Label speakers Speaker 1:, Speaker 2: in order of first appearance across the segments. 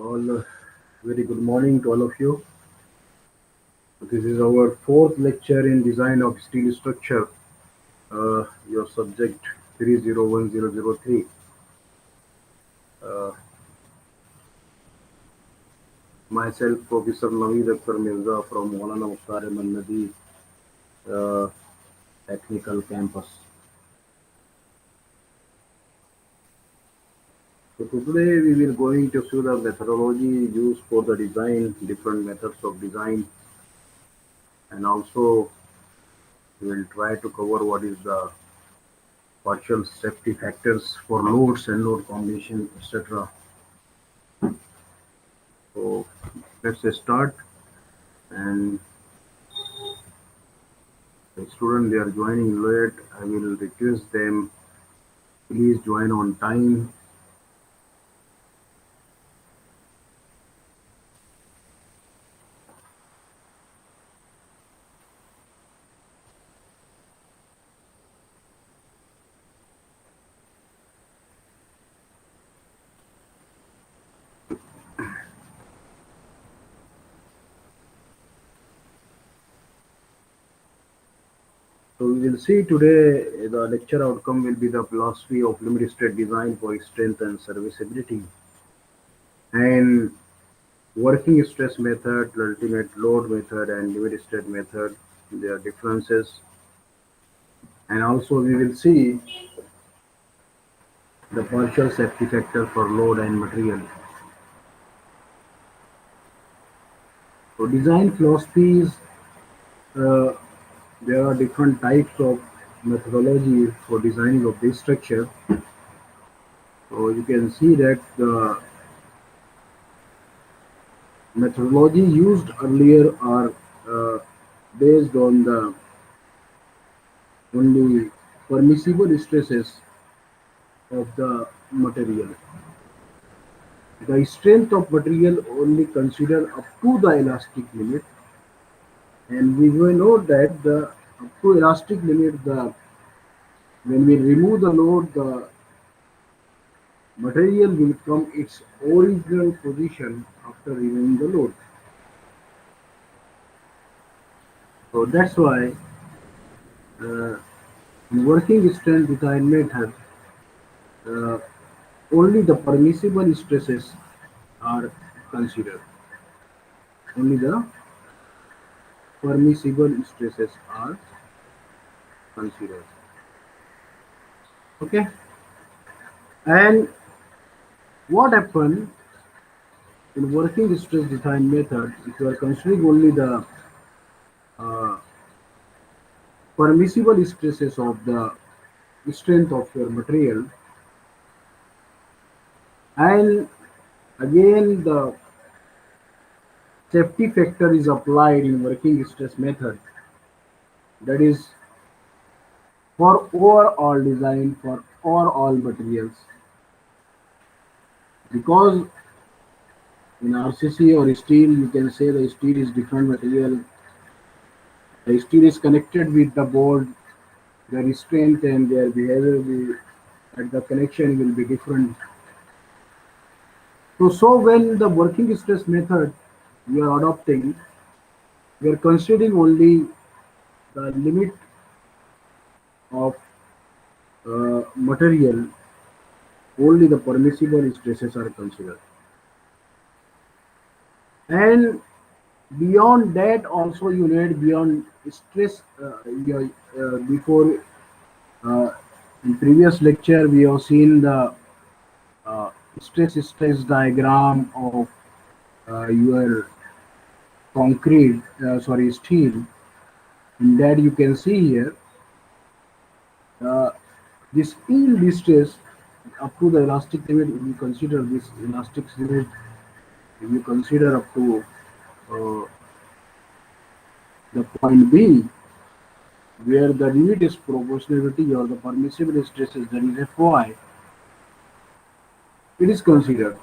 Speaker 1: All very good morning to all of you. This is our fourth lecture in design of steel structure. Your subject 301003. Uh, Myself, Professor Naveed Akhtar Mirza from Maulana Mukhtar Ahmad Nadi uh, Technical Campus. So today we will going to see the methodology used for the design, different methods of design, and also we will try to cover what is the partial safety factors for loads and load combination, etc. So let's start. And the student they are joining late, I will request them please join on time. So we will see today the lecture outcome will be the philosophy of limit state design for strength and serviceability, and working stress method, ultimate load method, and limit state method, their differences, and also we will see the partial safety factor for load and material. So design philosophies, uh, there are different types of methodology for designing of this structure. So you can see that the methodology used earlier are based on the only permissible stresses of the material. The strength of material only consider up to the elastic limit, and we will know that the up to elastic limit, the when we remove the load, the material will come its original position after removing the load. So that's why uh, in working strength design method, uh, only the permissible stresses are considered. Only the permissible stresses are considered. Okay. And what happened in working stress design method if you are considering only the uh, permissible stresses of the strength of your material, and again the safety factor is applied in working stress method, that is for overall design for overall materials, because in RCC or steel you can say the steel is different material, the steel is connected with the board, their strength and their behavior will, at the connection will be different. So when the working stress method we are adopting, we are considering only the limit of material, only the permissible stresses are considered. And beyond that also you need beyond stress, before uh, in previous lecture we have seen the uh, stress diagram of your concrete, sorry, steel. In that you can see here uh, this yield distress up to the elastic limit. If you consider this elastic limit, if you consider up to uh, the point B, where the limit is proportionality or the permissible stresses, that is Fy, it is considered.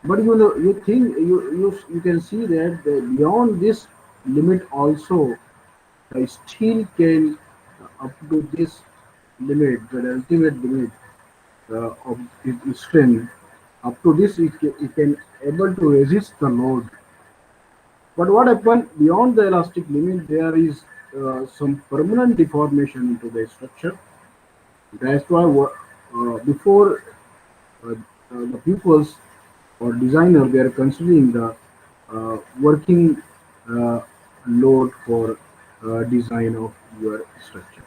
Speaker 1: But you know, you think you can see that beyond this limit also, the steel can up to this limit, the ultimate limit of its strength. Up to this, it can able to resist the load. But what happens beyond the elastic limit, there is some permanent deformation into the structure. That's why before uh, the pupils or designer, they are considering the working uh, load for design of your structure.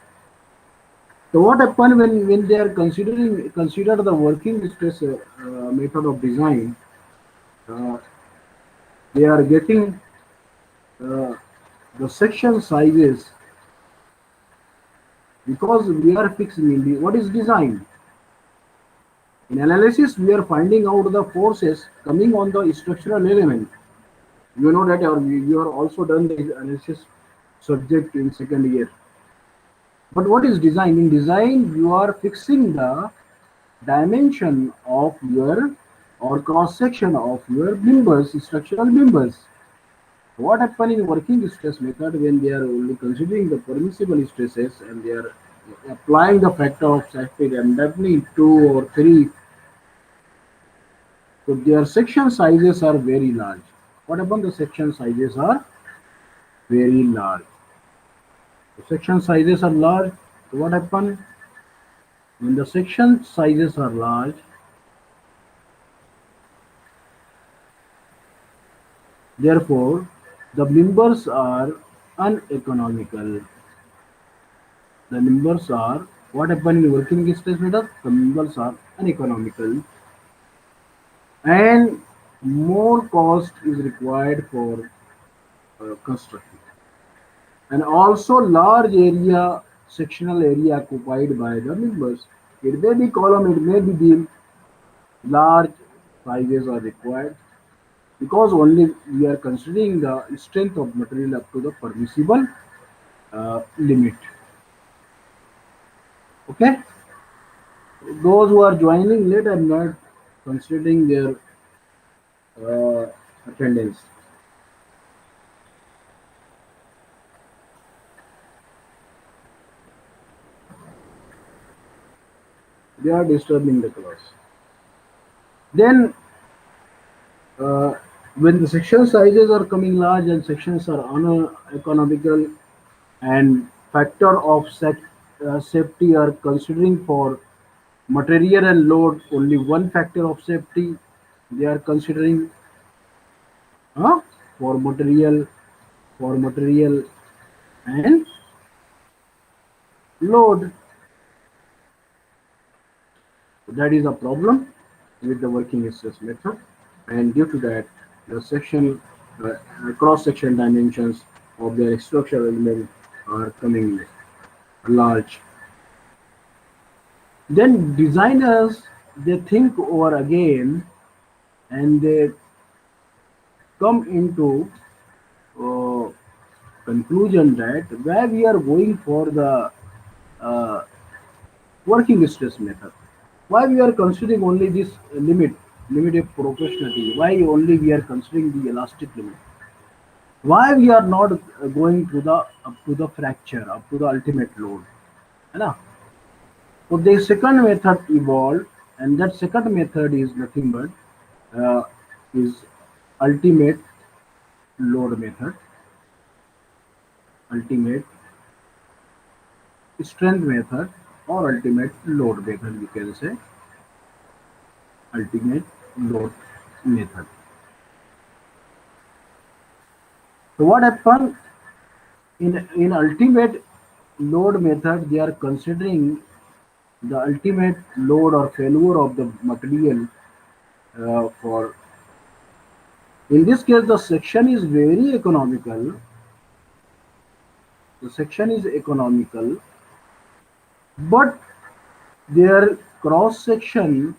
Speaker 1: So what happen when they are consider the working stress method of design, uh, they are getting uh, the section sizes, because we are fixing in what is design. In analysis, we are finding out the forces coming on the structural element. You know that, or you are also done the analysis subject in second year. But what is design? In design, you are fixing the dimension of your or cross section of your members, structural members. What happens in working stress method when they are only considering the permissible stresses and they are applying the factor of safety and definitely two or three, so their section sizes are very large. What happens? The section sizes are very large. The section sizes are large. So what happens when the section sizes are large? Therefore, the members are uneconomical. The members are, what happens in working stress method? The members are uneconomical, and more cost is required for construction. And also large area, sectional area occupied by the members. It may be column, it may be beam, large sizes are required, because only we are considering the strength of material up to the permissible limit. Okay, those who are joining late are not considering their uh, attendance. They are disturbing the class. Then, uh, when the section sizes are coming large and sections are uneconomical, and factor of safety are considering for material and load, only one factor of safety they are considering, huh? for material for material and load. That is a problem with the working stress method, and due to that, the section cross section dimensions of their structural element are coming large. Then designers, they think over again, and they come into uh, conclusion that where we are going for the uh, working stress method, why we are considering only this limit of proportionality, why only we are considering the elastic limit, why we are not going to the up to the fracture, up to the ultimate load, है ना? So the second method evolved, and that second method is nothing but uh, is ultimate load method, ultimate strength method, or ultimate load method. You can say ultimate load method. So what happened in ultimate load method? They are considering the ultimate load or failure of the material for. In this case, the section is very economical. The section is economical, but their cross section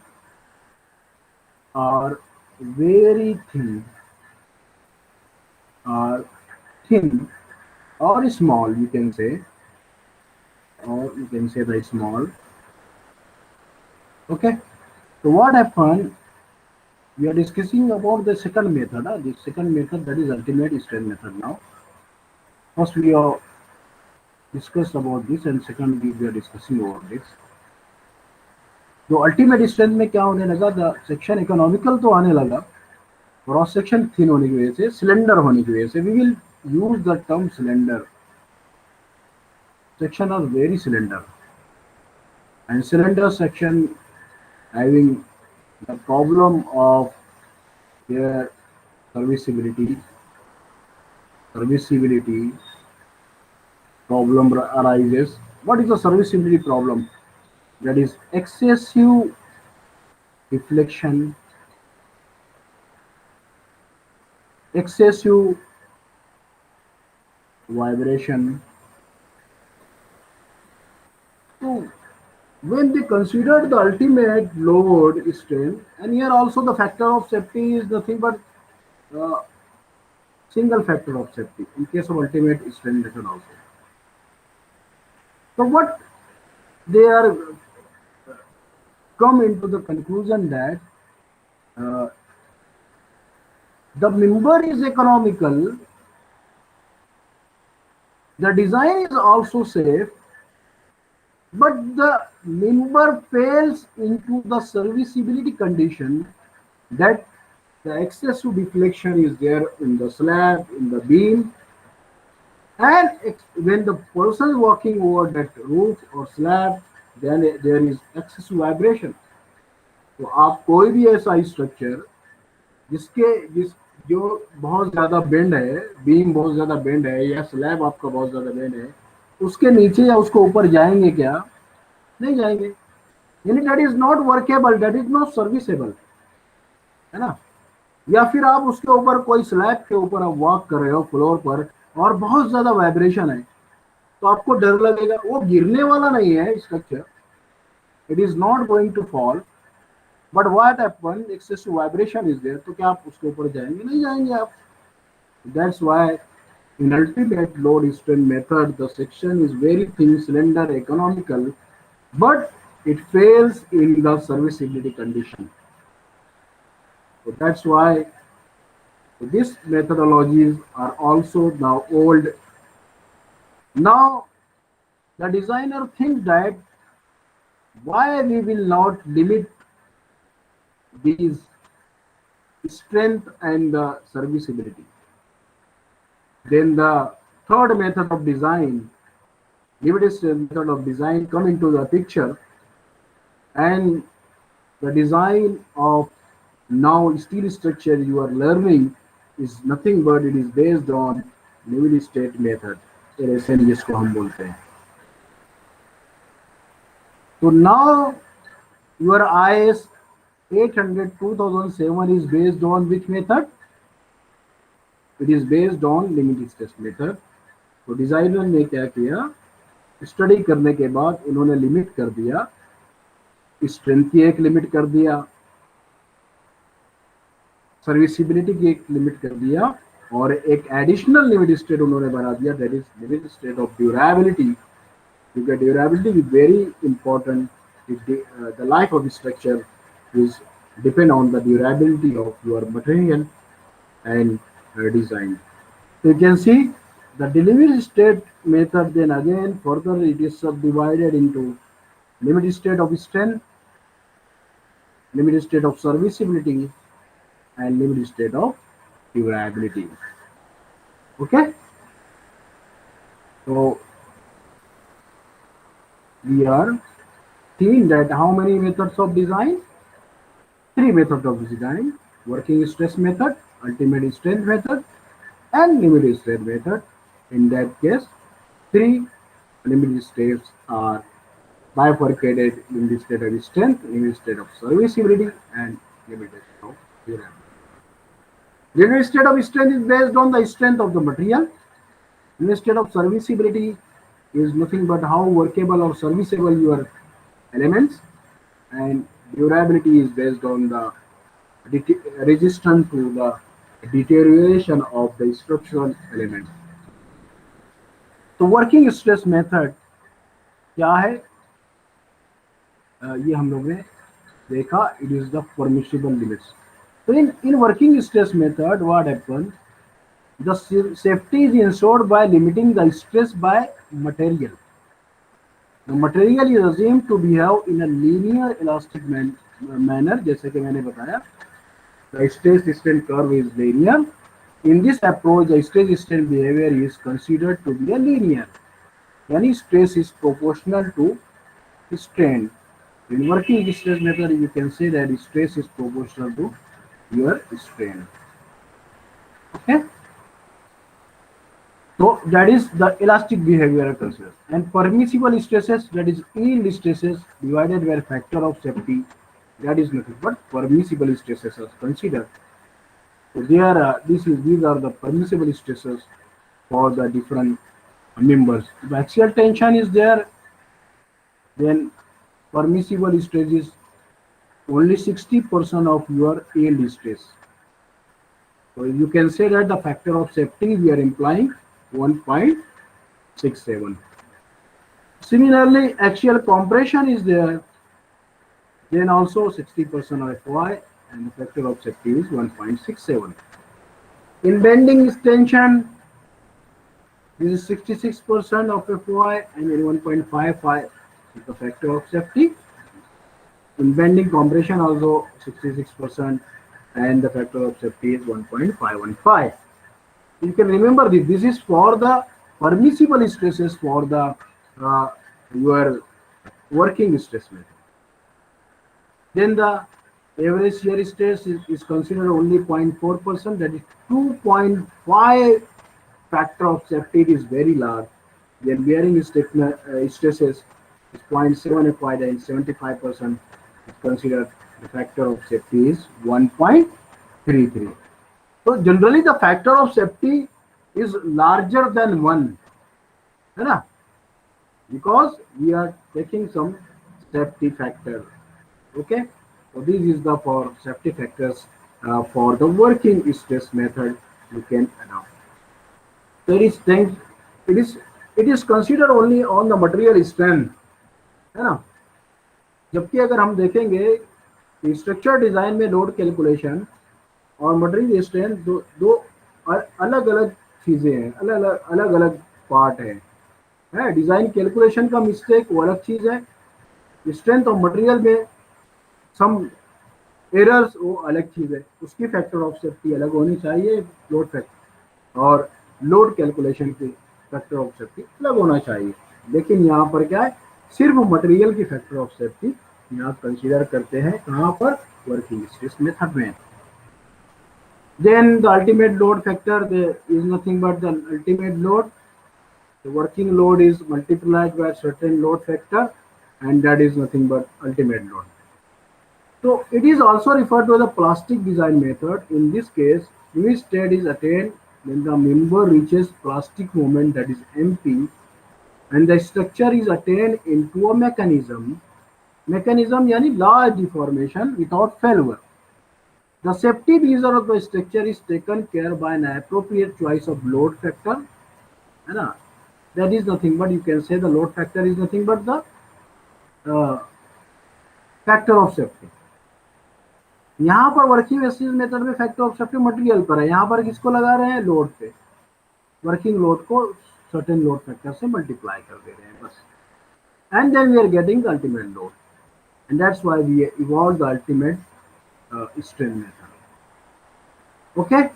Speaker 1: are very are thin or small. You can say, or you can say the small. Okay. So what happened? We are discussing about the second method. The second method, that is ultimate strength method. Now, first we are discussed about this, and second we are discussing about this. तो ultimate strength में क्या होने लगा, the section economical तो आने लगा, cross section thin होने की वजह से, सिलेंडर होने की वजह से, we will use the term cylinder, section are very cylinder, and cylinder section having the problem of their serviceability, serviceability problem arises. What is the serviceability problem? That is excessive deflection, excessive vibration. So when they consider the ultimate load strength, and here also the factor of safety is nothing but uh, single factor of safety in case of ultimate strength method also. So what they are come into the conclusion that uh, the member is economical, the design is also safe, but the member fails into the serviceability condition, that the excessive deflection is there in the slab, in the beam, and when the person is walking over that roof or slab, then there is excessive vibration. तो आप कोई भी ऐसा structure जिस जो बहुत ज्यादा bend है, बीम बहुत ज्यादा बेंड है, या स्लैब आपका बहुत ज्यादा बेंड है, उसके नीचे या उसको ऊपर जाएंगे क्या? नहीं जाएंगे। यानी that is not workable, that is not serviceable, है ना। या फिर आप उसके ऊपर कोई स्लैब के ऊपर आप वॉक कर रहे हो फ्लोर पर और बहुत ज्यादा वाइब्रेशन है, तो आपको डर लगेगा। वो गिरने वाला नहीं है structure, it is not going to fall, but what happen, excessive vibration is there, तो क्या आप उसके ऊपर जाएंगे? नहीं जाएंगे आप। That's why in ultimate load strength method the section is very thin, slender, economical, but it fails in the serviceability condition. So that's why these methodologies are also now old. Now the designer thinks that why we will not limit these strength and the serviceability. Then the third method of design, limited method of design, come into the picture, and the design of now steel structure you are learning is nothing but it is based on limited state method, LSN जिसको हम बोलते हैं। तो now your IS 800 2007 is based on which method? It is based on limited state method. तो designer ने क्या किया, study करने के बाद इन्होंने लिमिट कर दिया, स्ट्रेंथ की एक लिमिट कर दिया, सर्विसिबिलिटी की एक लिमिट कर दिया, और एक एडिशनल लिमिट स्टेट उन्होंने बना दिया, that is limit state of durability, क्योंकि durability is very important. The life of structure is depend on the durability of your material and design. So you can see the delivery state method, then again further it is subdivided into limited state of strength, limited state of serviceability, and limited state of durability. Okay, so we are seeing that how many methods of design? Three methods of design: working stress method, ultimate strength method, and limited state method. In that case, three limited states are bifurcated: limited state of strength, limited state of serviceability, and limited state of durability. Limited state of strength is based on the strength of the material. Limited state of serviceability is nothing but how workable or serviceable your elements, and durability is based on the resistance to the deterioration of the structural element. तो working stress method क्या है? ये हम लोग ने देखा, it is the permissible limits. तो in working stress method what happen, the safety is ensured by limiting the stress by material. The material is assumed to behave in a linear elastic manner, जैसे कि मैंने बताया. The stress strain curve is linear. In this approach, the stress strain behavior is considered to be a linear. यानी stress is proportional to strain. In working stress method, you can say that stress is proportional to your strain. Okay. So that is the elastic behavior considered. And permissible stresses, that is yield stresses divided by factor of safety, that is nothing but permissible stresses are considered. So these are the permissible stresses for the different members. If axial tension is there, then permissible stress is only 60% of your yield stress. So you can say that the factor of safety we are implying 1.67. Similarly, axial compression is there, then also 60% of Fy, and the factor of safety is 1.67. In bending tension, this is 66% of Fy and 1.55 is the factor of safety. In bending compression also 66% and the factor of safety is 1.515. You can remember this. This is for the permissible stresses for the your working stress method. Then the average shear stress is considered only 0.4%, that is 2.5 factor of safety is very large. Then bearing stresses is 0.75 and 75% is considered the factor of safety is 1.33. So generally the factor of safety is larger than 1, है ना? Because we are taking some safety factor. Okay, so this is the for safety factors for the working stress method you can adopt. There is things, it is it is considered only on the material strength, है ना? जबकि अगर हम देखेंगे structure design में load calculation और material strength दो अलग अलग चीजें हैं, अलग अलग पार्ट है डिजाइन कैलकुलेशन का मिस्टेक वो अलग चीज है, स्ट्रेंथ ऑफ मटेरियल में सम एरर्स वो अलग चीज है, उसकी फैक्टर ऑफ सेफ्टी अलग होनी चाहिए, लोड फैक्टर और लोड कैलकुलेशन की फैक्टर ऑफ सेफ्टी अलग होना चाहिए. लेकिन यहाँ पर क्या है, सिर्फ मटेरियल की फैक्टर ऑफ सेफ्टी यहाँ कंसीडर करते हैं, कहाँ पर, वर्किंग स्ट्रेस मेथड में. Then the ultimate load factor is nothing but the ultimate load. The working load is multiplied by a certain load factor, and that is nothing but ultimate load. So it is also referred to the plastic design method. In this case, limit state is attained when the member reaches plastic moment, that is MP, and the structure is attained into a mechanism. Mechanism yani large deformation without failure. The safety measure of the structure is taken care by an appropriate choice of load factor. है ना? That is nothing but, you can say the load factor is nothing but the factor of safety. यहाँ पर working stress method में factor of safety material पर है, यहाँ पर किसको लगा रहे हैं, लोड पे, वर्किंग लोड को सर्टेन लोड फैक्टर से मल्टीप्लाई कर दे रहे हैं बस, and then we are getting the ultimate load, and that's why we evolve the ultimate strain method. Okay,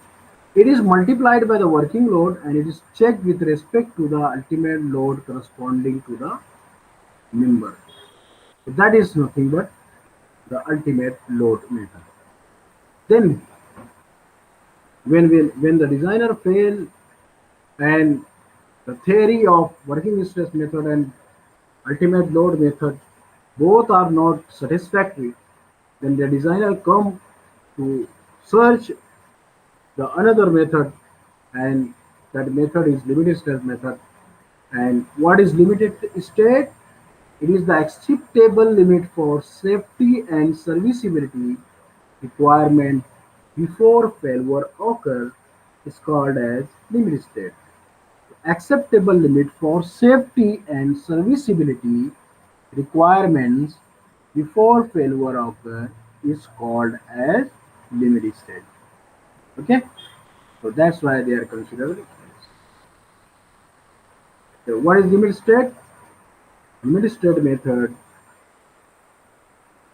Speaker 1: it is multiplied by the working load and it is checked with respect to the ultimate load corresponding to the member. So that is nothing but the ultimate load method. Then when the designer fail and the theory of working stress method and ultimate load method both are not satisfactory, then the designer come to search the another method, and that method is limited state method. And what is limited state? It is the acceptable limit for safety and serviceability requirement before failure occurs is called as limit state. Acceptable limit for safety and serviceability requirements before failure occurs is called as limit state. Okay, so that's why they are considered. So what is limit state? Limit state method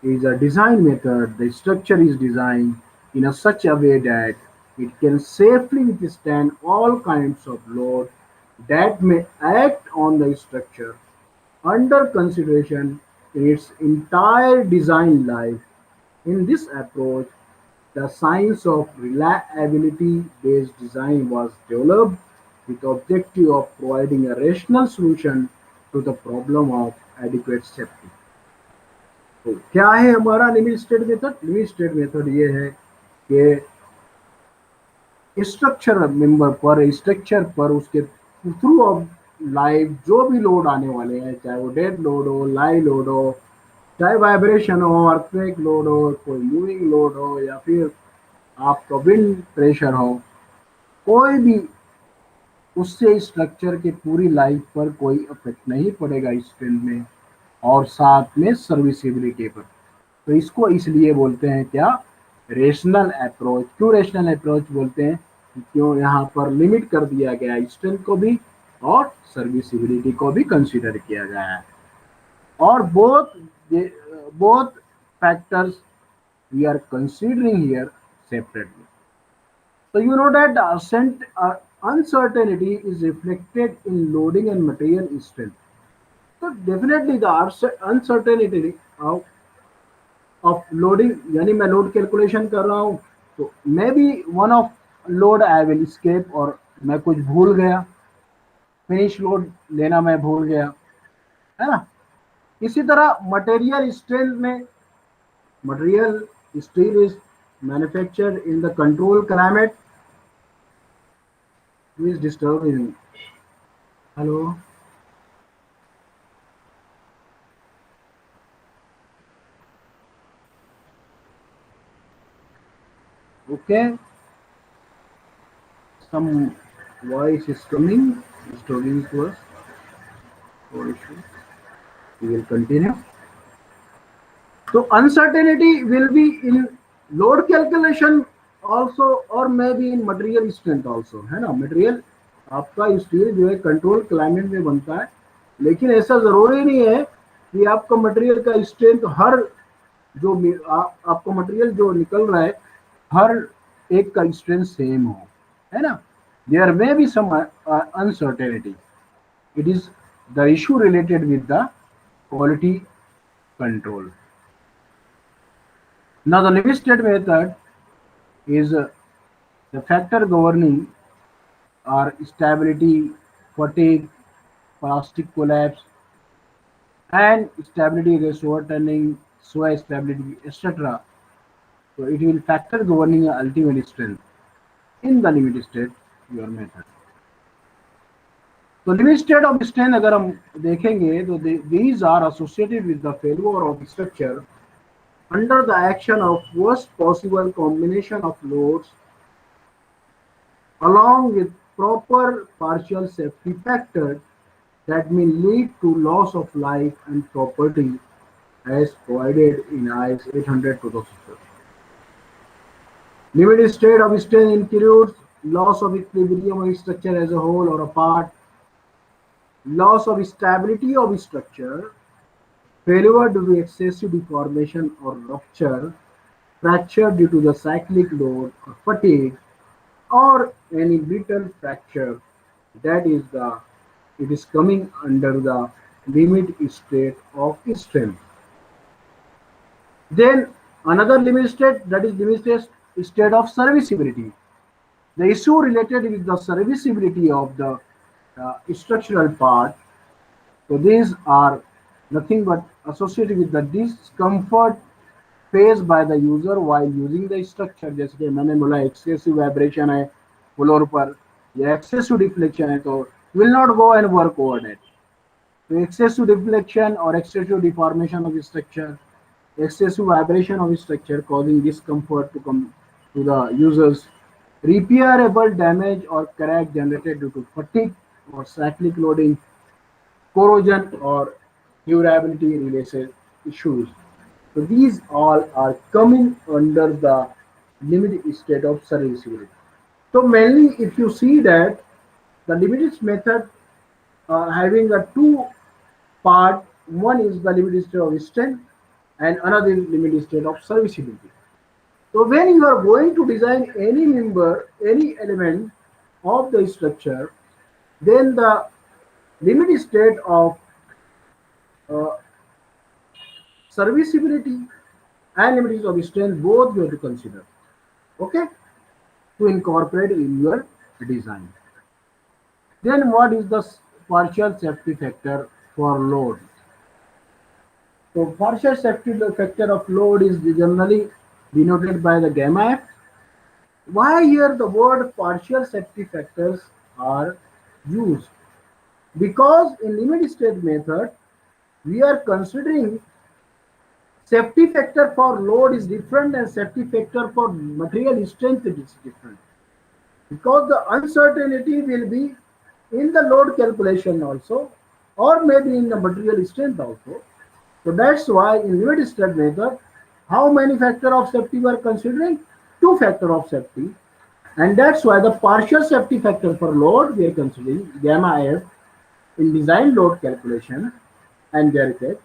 Speaker 1: is a design method. The structure is designed in a such a way that it can safely withstand all kinds of load that may act on the structure under consideration in its entire design life. In this approach, the science of reliability-based design was developed with the objective of providing a rational solution to the problem of adequate safety. तो क्या है हमारा limit state method? Limit state method ये है कि structure पर उसके through of life जो भी लोड आने वाले हैं, चाहे वो डेड लोड हो, लाइव लोड हो, चाहे वाइब्रेशन हो, अर्थक्वेक लोड हो, कोई मूविंग लोड हो, या फिर आपका विंड प्रेशर हो, कोई भी उससे स्ट्रक्चर के पूरी लाइफ पर कोई इफेक्ट नहीं पड़ेगा स्ट्रेंथ में और साथ में सर्विसिबिलिटी पर। तो इसको इसलिए बोलते हैं क्या? Rational approach. क्यों रेशनल अप्रोच बोलते हैं? क्यों यहाँ पर लिमिट कर दिया गया स्ट्रेंथ को भी और सर्विसिबिलिटी को भी कंसीडर किया गया है, और both factors we are considering here separately. So you know that the uncertainty is reflected in loading and material strength. So definitely the uncertainty of loading, यानी मैं लोड कैलकुलेशन कर रहा हूँ तो maybe one of load I will skip, और मैं कुछ भूल गया, फिनिश लोड लेना मैं भूल गया, है ना. इसी तरह मटेरियल स्ट्रेंथ में, material steel is manufactured in the control climate. Who is disturbing me? Hello? Okay. Some voice is coming, disturbing to us. No issue. We will continue. So uncertainty will be in load calculation also, or maybe in material strength also, है ना. Material आपका steel जो है control climate में बनता है, लेकिन ऐसा जरूरी नहीं है कि आपका मटेरियल का स्ट्रेंथ हर जो आपका मटेरियल जो निकल रहा है हर एक का स्ट्रेंथ सेम हो, है ना. There may be some uncertainty. It is the issue related with the quality control. Now the limit state method is the factor governing are stability, fatigue, plastic collapse, and stability ratio turning, sway stability, etc. So it will factor governing ultimate strength in the limit state your method. तो limit state of strength अगर हम देखेंगे तो these are associated with the failure of structure under the action of worst possible combination of loads along with proper partial safety factors that may lead to loss of life and property as provided in IS 800/2006. Limit state of strength includes loss of equilibrium of structure as a whole or a part, loss of stability of structure, failure due to excessive deformation or rupture, fracture due to the cyclic load or fatigue, or any brittle fracture. That is it is coming under the limit state of strength. Then another limit state, that is limit state of serviceability. The issue related with the serviceability of the structural part. So these are nothing but associated with the discomfort faced by the user while using the structure. जैसे कि मैंने बोला excessive vibration है floor पर या excessive deflection है तो will not go and work over that. So excessive deflection or excessive deformation of structure, excessive vibration of structure causing discomfort to come to the users, repairable damage or crack generated due to fatigue or cyclic loading, corrosion or durability related issues. So these all are coming under the limited state of serviceability. So mainly if you see that the limited method having a two part One is the limited state of strength and another is limited state of serviceability. So when you are going to design any member, any element of the structure, then the limited state of uh, serviceability and limits of strength both you have to consider. Okay, to incorporate in your design. Then what is the partial safety factor for load? So partial safety factor of load is generally denoted by the gamma F. Why here the word partial safety factors are used? Because in limit state method we are considering safety factor for load is different and safety factor for material strength is different, because the uncertainty will be in the load calculation also or maybe in the material strength also. So that's why in limit state method, how many factor of safety we are considering? Two factor of safety. And that's why the partial safety factor for load we are considering gamma F in design load calculation and their effect,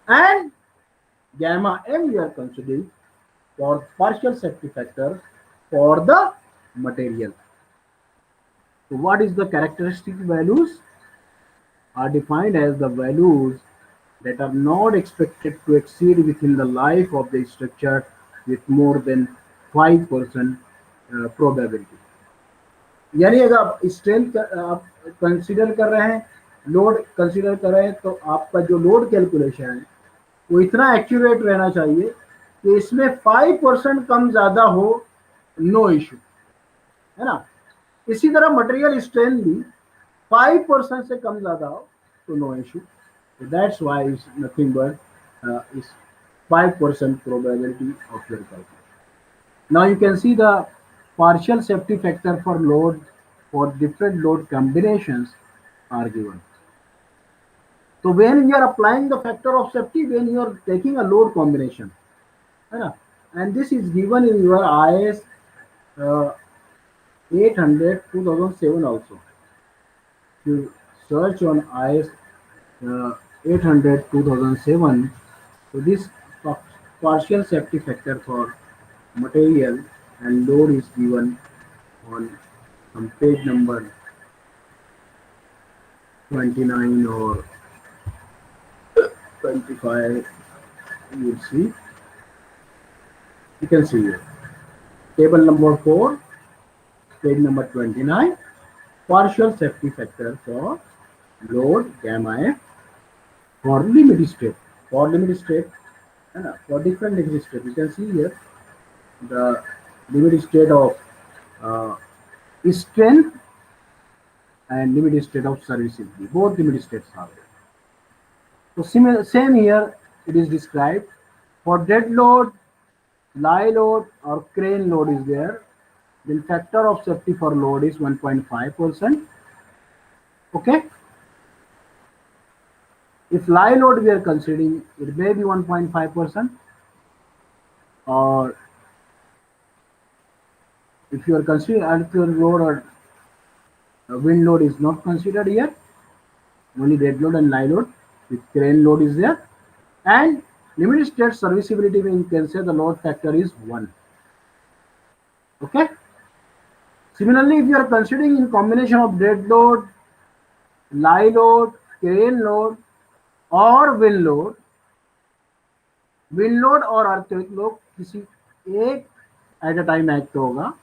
Speaker 1: and gamma M we are considering for partial safety factor for the material. So what is the characteristic values? Are defined as the values that are not expected to exceed within the life of the structure with more than 5% probability. यानी अगर आप strength आप consider कर रहे हैं, load consider कर रहे हैं, तो आपका जो लोड कैलकुलेशन है वो इतना एक्यूरेट रहना चाहिए कि इसमें 5% कम ज़्यादा हो, नो इशू, है ना। इसी तरह मटेरियल स्ट्रेंथ भी 5% से कम ज़्यादा हो तो no issue. That's why it's nothing but is 5% probability of your calculation. Now you can see the partial safety factor for load for different load combinations are given. So when you are applying the factor of safety, when you are taking a load combination, है ना, and this is given in your IS uh, 800 2007 also. If you search on IS 800 2007, so this partial safety factor for material and load is given on page number 29 or 25. You will see, you can see here table number 4, page number 29, partial safety factor for load gamma F for limit state. For limit state, for different limit state, you can see here the limit state of uh, strength and limit state of serviceability. Both limit states are there. So same here it is described. For dead load, lie load or crane load is there. Then factor of safety for load is 1.5%. Okay. If lie load we are considering, it may be 1.5%, or if you are considering earthquake load or wind load is not considered here, only dead load and lie load with crane load is there, and limited state serviceability we can say the load factor is 1. Okay. Similarly, if you are considering in combination of dead load, lie load, crane load और wind load और earthquake load किसी एक at a time act होगा,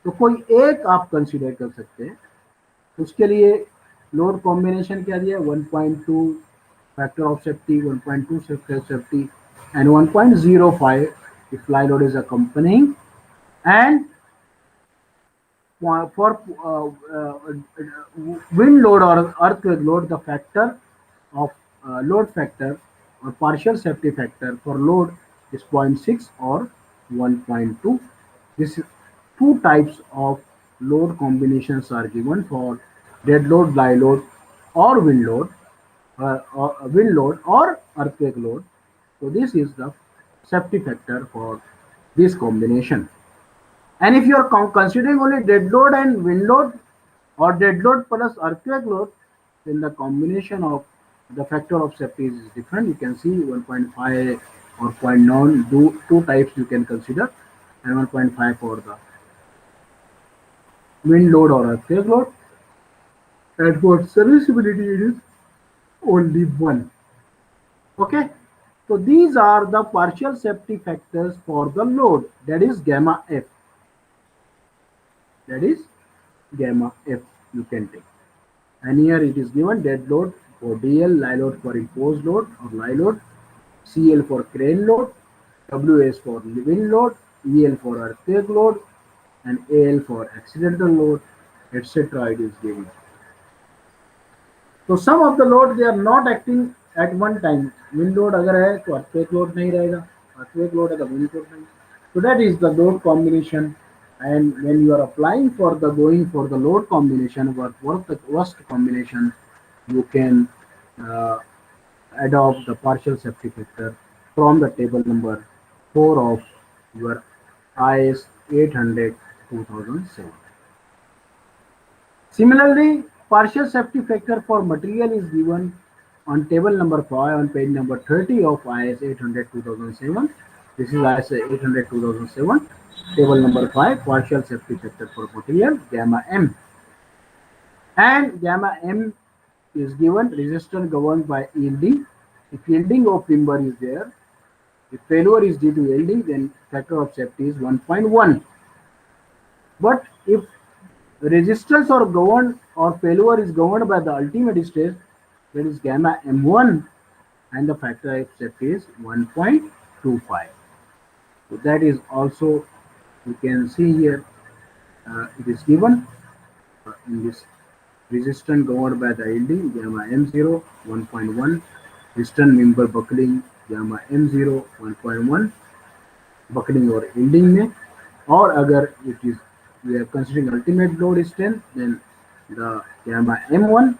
Speaker 1: तो कोई एक आप consider कर सकते हैं. उसके लिए लोड कॉम्बिनेशन क्या दिया, 1.2 factor of safety, 1.2 factor safety and 1.05 if fly load is accompanying, and for wind load or earthquake load the factor of load factor or partial safety factor for load is 0.6 or 1.2. This two types of load combinations are given for dead load, lie load or wind load or earthquake load. So this is the safety factor for this combination. And if you are considering only dead load and wind load or dead load plus earthquake load, then the combination of The factor of safety is different. You can see 1.5 or zero point 0.9, two types you can consider, and 1.5 for the wind load or earthquake load. And for serviceability, it is only one. Okay. So these are the partial safety factors for the load. That is gamma F. That is gamma F you can take. And here it is given dead load for DL, lie load for imposed load or lie load, CL for crane load, WS for wind load, EL for earthquake load, and AL for accidental load, etc. It is given. तो some of the load they are not acting at one time. Wind load अगर है तो earthquake load नहीं रहेगा, earthquake load है तो wind load नहीं. So that is the load combination. And when you are applying for the going for the load combination, what the worst combination, you can uh, adopt the partial safety factor from the table number 4 of your IS 800 2007. Similarly, partial safety factor for material is given on table number 5 on page number 30 of IS 800 2007. This is IS 800 2007. Table number 5, partial safety factor for material, gamma M. And gamma M is given resistance governed by yielding. If yielding of timber is there, if failure is due to yielding, then factor of safety is 1.1. But if resistance or governed or failure is governed by the ultimate stage, that is gamma M1, and the factor of safety is 1.25. So that is also, you can see here, it is given in this resistance governed by the yielding gamma M0 1.1, piston member buckling gamma M0 1.1, buckling or yielding में. और अगर it is we are considering ultimate load strength, then the gamma M1,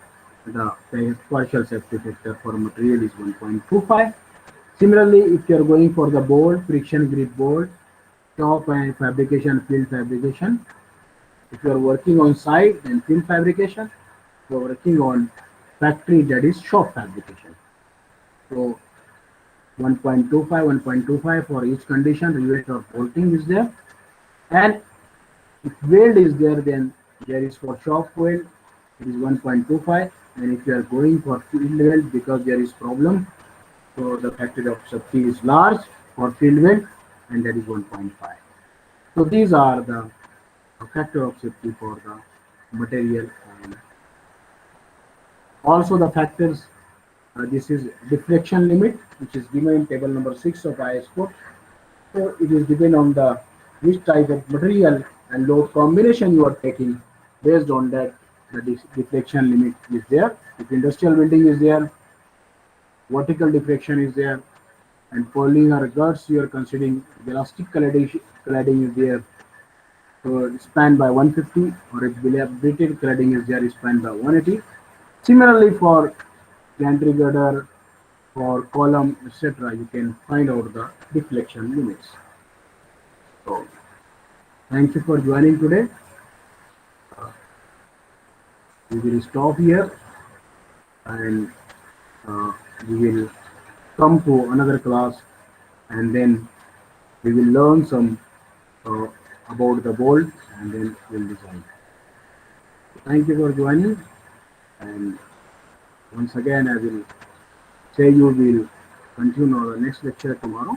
Speaker 1: the partial safety factor for material is 1.25. Similarly, if you are going for the board, friction grip board, top and fabrication, field fabrication, if you are working on site, then field fabrication. If you are working on factory, that is shop fabrication. So 1.25, 1.25 for each condition, rivet or bolting is there. And if weld is there, then there is for shop weld, it is 1.25. And if you are going for field weld because there is problem, so the factor of safety is large for field weld, and that is 1.5. So these are the factor of safety for the material. And also the factors, this is deflection limit, which is given in table number 6 of IS code. So it is depend on the which type of material and load combination you are taking. Based on that, the deflection limit is there. If industrial building is there, vertical deflection is there, and polymer guts you are considering, elastic cladding is there. So span by 150, or if braided cladding is there, span by 180. Similarly, for gantry girder, for column, etc., you can find out the deflection limits. So, thank you for joining today. We will stop here, and we will come to another class, and then we will learn some about the bolt, and then we'll design. Thank you for joining, and once again I will say you will continue our next lecture tomorrow.